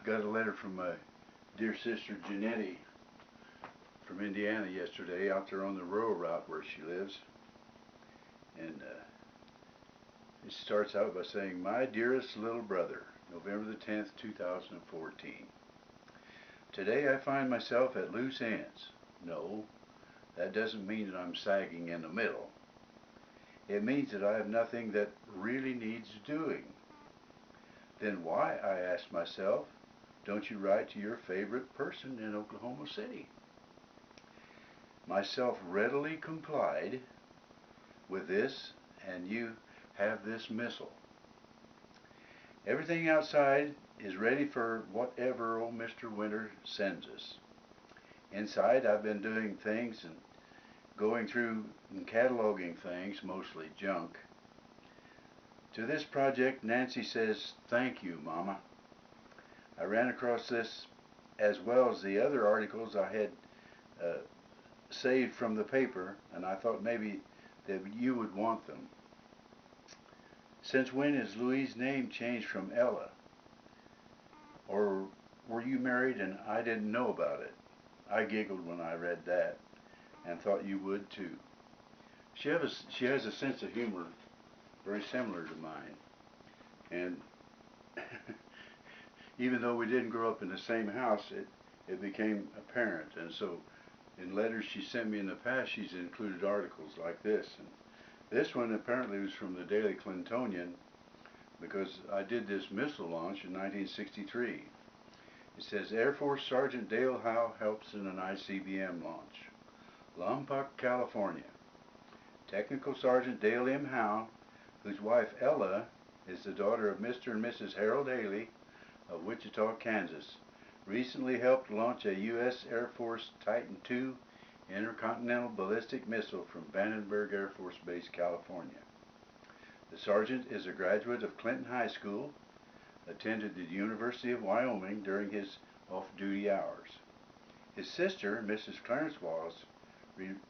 got a letter from my dear sister Nettie from Indiana yesterday, out there on the rural route where she lives. And it starts out by saying, "My dearest little brother, November the 10th, 2014. Today I find myself at loose ends. No, that doesn't mean that I'm sagging in the middle. It means that I have nothing that really needs doing. Then why, I ask myself, don't you write to your favorite person in Oklahoma City?" Myself readily complied with this, and you have this missile. Everything outside is ready for whatever old Mr. Winter sends us. Inside, I've been doing things and going through and cataloging things, mostly junk. To this project, Nancy says, "Thank you, Mama." I ran across this as well as the other articles I had saved from the paper, and I thought maybe that you would want them. Since when is Louise's name changed from Ella? Or were you married and I didn't know about it? I giggled when I read that, and thought you would too. She has a sense of humor very similar to mine, and even though we didn't grow up in the same house, it became apparent. And so in letters she sent me in the past, she's included articles like this. And this one apparently was from the Daily Clintonian, because I did this missile launch in 1963. It says, "Air Force Sergeant Dale Howe helps in an ICBM launch. Lompoc, California. Technical Sergeant Dale M. Howe, whose wife Ella is the daughter of Mr. and Mrs. Harold Haley of Wichita, Kansas, recently helped launch a U.S. Air Force Titan II intercontinental ballistic missile from Vandenberg Air Force Base, California. The sergeant is a graduate of Clinton High School, attended the University of Wyoming during his off-duty hours. His sister, Mrs. Clarence Wallace,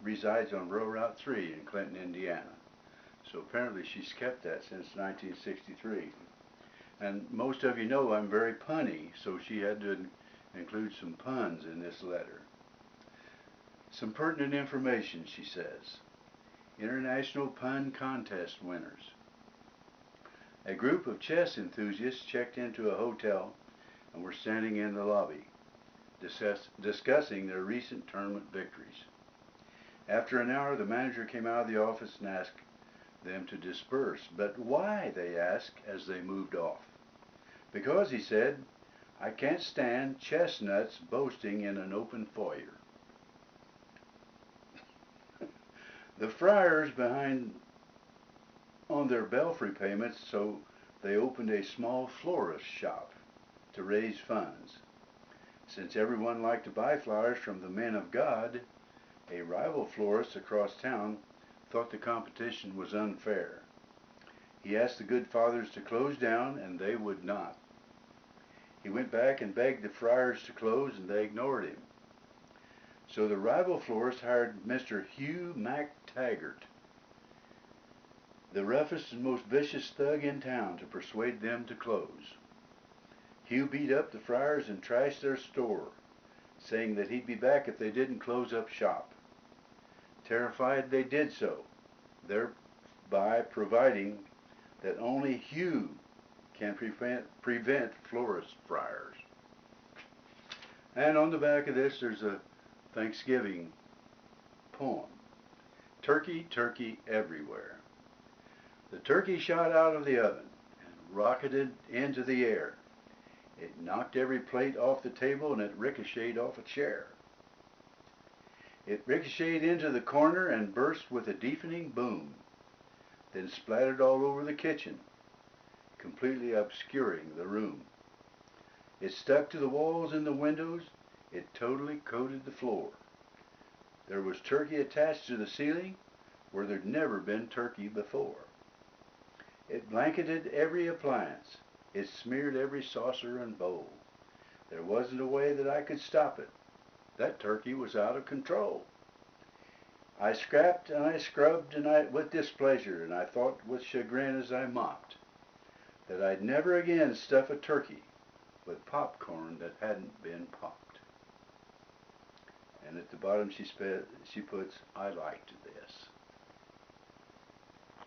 resides on Rural Route 3 in Clinton, Indiana." So apparently she's kept that since 1963. And most of you know I'm very punny, so she had to include some puns in this letter. "Some pertinent information," she says. "International Pun Contest winners. A group of chess enthusiasts checked into a hotel and were standing in the lobby, discussing their recent tournament victories. After an hour, the manager came out of the office and asked them to disperse. But why, they asked as they moved off. "Because," he said, "I can't stand chestnuts boasting in an open foyer." The friars behind on their belfry payments, so they opened a small florist shop to raise funds. Since everyone liked to buy flowers from the men of God, a rival florist across town thought the competition was unfair. He asked the good fathers to close down, and they would not. He went back and begged the friars to close, and they ignored him. So the rival florist hired Mr. Hugh MacTaggart, the roughest and most vicious thug in town, to persuade them to close. Hugh beat up the friars and trashed their store, saying that he'd be back if they didn't close up shop. Terrified, they did so, thereby providing that only Hugh can prevent florist friars. And on the back of this, there's a Thanksgiving poem. "Turkey, turkey everywhere. The turkey shot out of the oven and rocketed into the air. It knocked every plate off the table, and it ricocheted off a chair. It ricocheted into the corner and burst with a deafening boom, then splattered all over the kitchen, completely obscuring the room. It stuck to the walls and the windows. It totally coated the floor. There was turkey attached to the ceiling where there'd never been turkey before. It blanketed every appliance. It smeared every saucer and bowl. There wasn't a way that I could stop it. That turkey was out of control. I scrapped and I scrubbed with displeasure, and I thought with chagrin as I mopped that I'd never again stuff a turkey with popcorn that hadn't been popped. And at the bottom she puts, "I liked this."